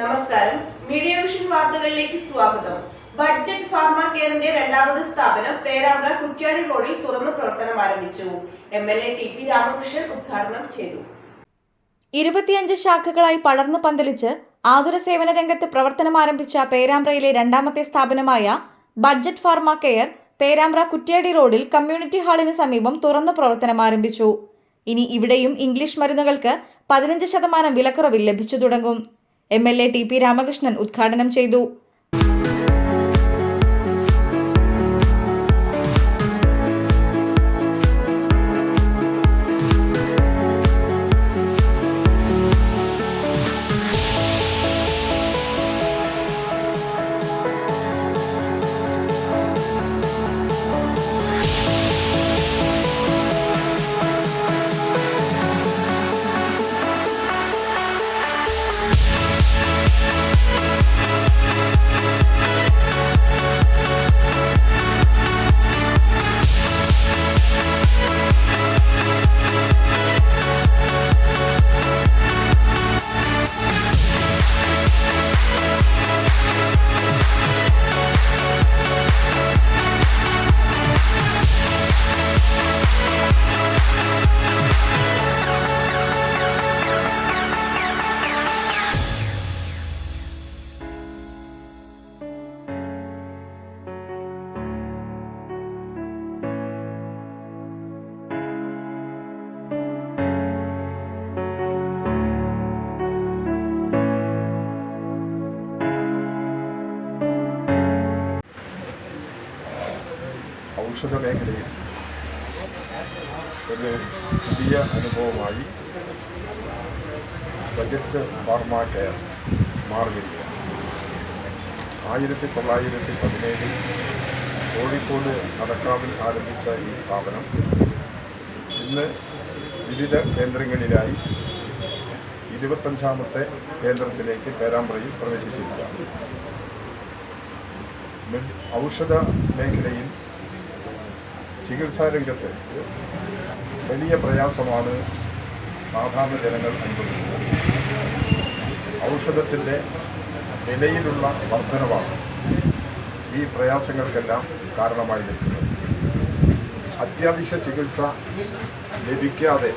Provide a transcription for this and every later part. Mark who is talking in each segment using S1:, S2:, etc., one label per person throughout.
S1: നമസ്കാരം. Media vision വാർത്തകളിലേക്ക് സ്വാഗതം. ബഡ്ജറ്റ് ഫാർമ കെയറിന്റെ രണ്ടാമത് സ്ഥാപനം പേരാമ്പ്ര കുറ്റ്യാടി റോഡിൽ തുറന്നു പ്രവർത്തനം ആരംഭിച്ചു. MLA TP രാമകൃഷ്ണൻ ഉദ്ഘാടനം ചെയ്തു.
S2: 25 ശാഖകളായി പടർന്നു പന്തലിച്ച് ആതുര സേവന രംഗത്ത് പ്രവർത്തനം ആരംഭിച്ച പേരാമ്പ്രയിലെ രണ്ടാമത്തെ സ്ഥാപനമായ budget pharma care Perambra Kuttiadi റോഡിൽ കമ്മ്യൂണിറ്റി ഹാളിന് സമീപം തുറന്നു പ്രവർത്തനം ആരംഭിച്ചു. ഇനി ഇവിടെയും ഇംഗ്ലീഷ് മരുന്നുകൾക്ക് 15% വിലക്കുറവിൽ ലഭിച്ചു തുടങ്ങും. MLA TP രാമകൃഷ്ണൻ ഉദ്ഘാടനം ചെയ്തു.
S3: ഔഷധ മേഖലയിൽ ഒരു പുതിയ അനുഭവമായി ബഡ്ജറ്റ് ഫാർമ കെയർ മാറിയിരിക്കുകയാണ്. 1917 കോഴിക്കോട് നടക്കാവിൽ ആരംഭിച്ച ഈ സ്ഥാപനം ഇന്ന് വിവിധ കേന്ദ്രങ്ങളിലായി 25ാമത്തെ കേന്ദ്രത്തിലേക്ക് പേരാമ്പ്രയിൽ പ്രവേശിച്ചിരിക്കുകയാണ്. ഔഷധ മേഖലയിൽ ചികിത്സാ രംഗത്ത് വലിയ പ്രയാസമാണ് സാധാരണ ജനങ്ങൾ അനുഭവിക്കുന്നത്. ഔഷധത്തിൻ്റെ വിലയിലുള്ള വർധനവാണ് ഈ പ്രയാസങ്ങൾക്കെല്ലാം കാരണമായി നിൽക്കുന്നത്. അത്യാവശ്യ ചികിത്സ ലഭിക്കാതെ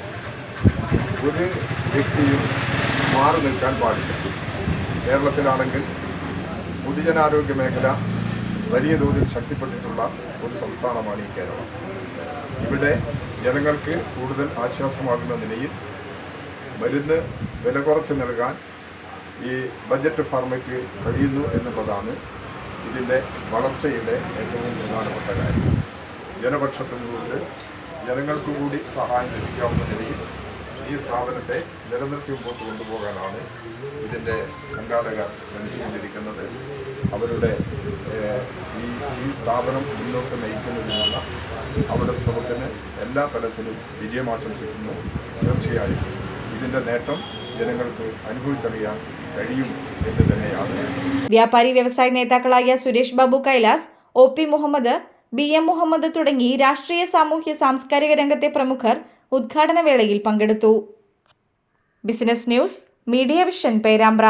S3: ഒരു വ്യക്തിയും മാറി നിൽക്കാൻ പാടില്ല. കേരളത്തിലാണെങ്കിൽ പൊതുജനാരോഗ്യ മേഖല വലിയ തോതിൽ ശക്തിപ്പെട്ടിട്ടുള്ള ഒരു സംസ്ഥാനമാണ് ഈ കേരളം. ഇവിടെ ജനങ്ങൾക്ക് കൂടുതൽ ആശ്വാസമാകുന്ന നിലയിൽ മരുന്ന് വില കുറച്ച് നൽകാൻ ഈ ബഡ്ജറ്റ് ഫാർമയ്ക്ക് കഴിയുന്നു എന്നുള്ളതാണ് ഇതിൻ്റെ വളർച്ചയുടെ ഏറ്റവും പ്രധാനപ്പെട്ട കാര്യം. ജനപക്ഷത്തു നിന്നുകൊണ്ട് ജനങ്ങൾക്ക് കൂടി സഹായം ലഭിക്കാവുന്ന നിലയിൽ ഈ സ്ഥാപനത്തെ നിലനിർത്തി മുമ്പോട്ട് കൊണ്ടുപോകാനാണ് ഇതിൻ്റെ സംഘാടകർ ശ്രമിച്ചുകൊണ്ടിരിക്കുന്നത്. അവരുടെ ഈ സ്ഥാപനം മുന്നോട്ട് നയിക്കുന്നതിനുള്ള അവരുടെ ശ്രമത്തിന് എല്ലാ തലത്തിലും വിജയം ആശംസിക്കുന്നു. തീർച്ചയായും ഇതിൻ്റെ നേട്ടം ജനങ്ങൾക്ക് അനുഭവിച്ചറിയാൻ കഴിയും എന്ന് തന്നെയാണ്.
S2: വ്യാപാരി വ്യവസായ നേതാക്കളായ സുരേഷ് ബാബു കൈലാസ്, OP മുഹമ്മദ്, BM മുഹമ്മദ് തുടങ്ങി രാഷ്ട്രീയ സാമൂഹ്യ സാംസ്കാരിക രംഗത്തെ പ്രമുഖർ ഉദ്ഘാടന വേളയിൽ പങ്കെടുത്തു. Business news, media vision, Perambra.